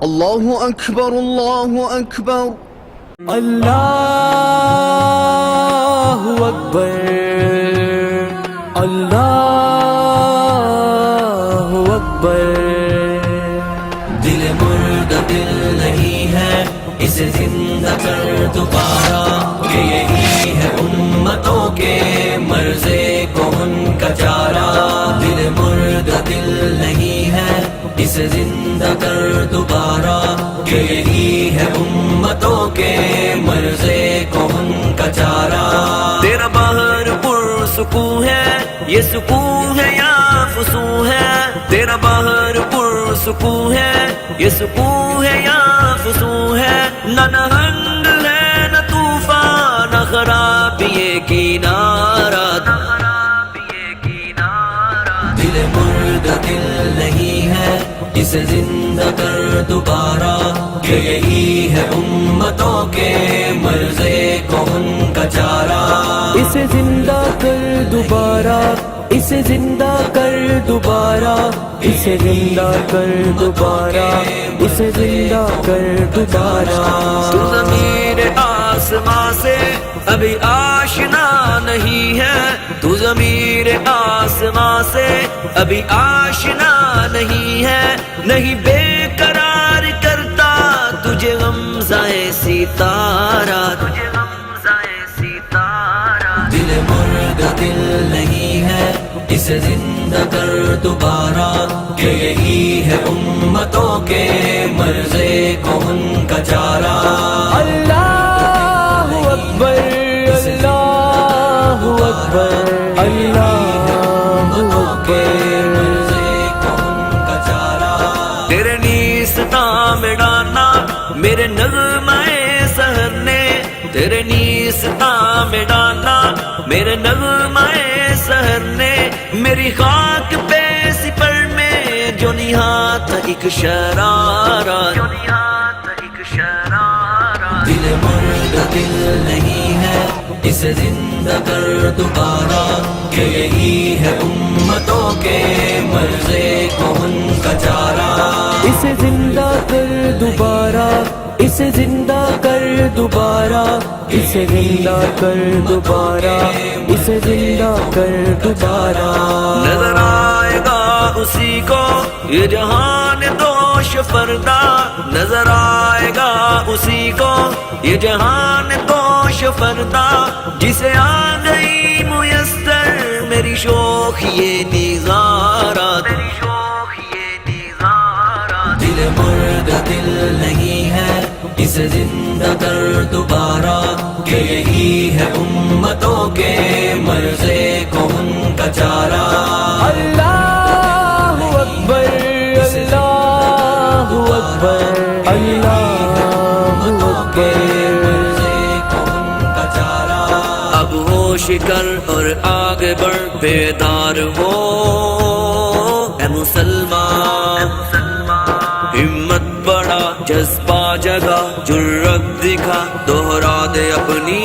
اللہ اکبر اللہ اکبر اللہ اکبر اللہ اکبر دل مردہ دل نہیں ہے اسے زندہ کر دوبارہ کہ یہی ہے امتوں کے مرض کون کا چارہ دل مردہ دل نہیں ہے اسے زندہ کر دوبارہ کہ یہی ہے امتوں کے مرض کون کا چارہ تیرا بہر پر سکون ہے یہ سکون ہے یا فسون ہے تیرا بہر پر سکون ہے یہ سکون ہے یا فسون ہے نہ نہنگ ہے نہ طوفان نہ خرابی کنارہ دل مردہ دل نہیں ہے اسے زندہ کر دوبارہ کہ یہی ہے امتوں کے مرض کون کا چارہ اسے زندہ کر دوبارہ اسے زندہ کر دوبارہ اسے زندہ کر دوبارہ اسے زندہ کر دوبارہ تو ضمیر آسماں سے ابھی آشنا نہیں ہے تو ضمیر آسماں سے ابھی آشنا نہیں ہے نہیں بے قرار کرتا تجھے غمزۂ ستارہ دل مردہ دل نہیں ہے اسے زندہ کر دوبارہ کہ یہی ہے امتوں کے مرض کون کا چارہ اللہ اکبر اللہ اکبر اللہ اکبر تیرے نیستاں میں ڈانا میرے نغمۂ سحر نے تیرے نیستاں میں ڈانا میرے نغمۂ سحر نے میری خاک پہ سپر میں جو نہاد ایک شرارہ دل مردہ دل نہیں ہے اسے زندہ کر دوبارہ کہ یہی ہے امتوں کے مرض کون کا چارہ اسے زندہ کر دوبارہ اسے زندہ کر دوبارہ اسے زندہ کر دوبارہ اسے زندہ کر دوبارہ نظر آئے گا اسی کو یہ جہان دوش فردا نظر آئے گا اسی کو یہ جہان دوش فردا جسے آ گئی میسر میری شوخ یہ نظارہ دل مردہ دل نہیں ہے اسے زندہ کر دوبارہ کہ یہی ہے امتوں کے مرض کون کا چارہ اللہ اکبر اللہ اکبر اللہ اکبر اب ہوش کر اور آگے بڑھ بیدار ہو اے مسلمان ہمت بڑھا جذبہ جگہ جرت دکھا دوہرا دے اپنی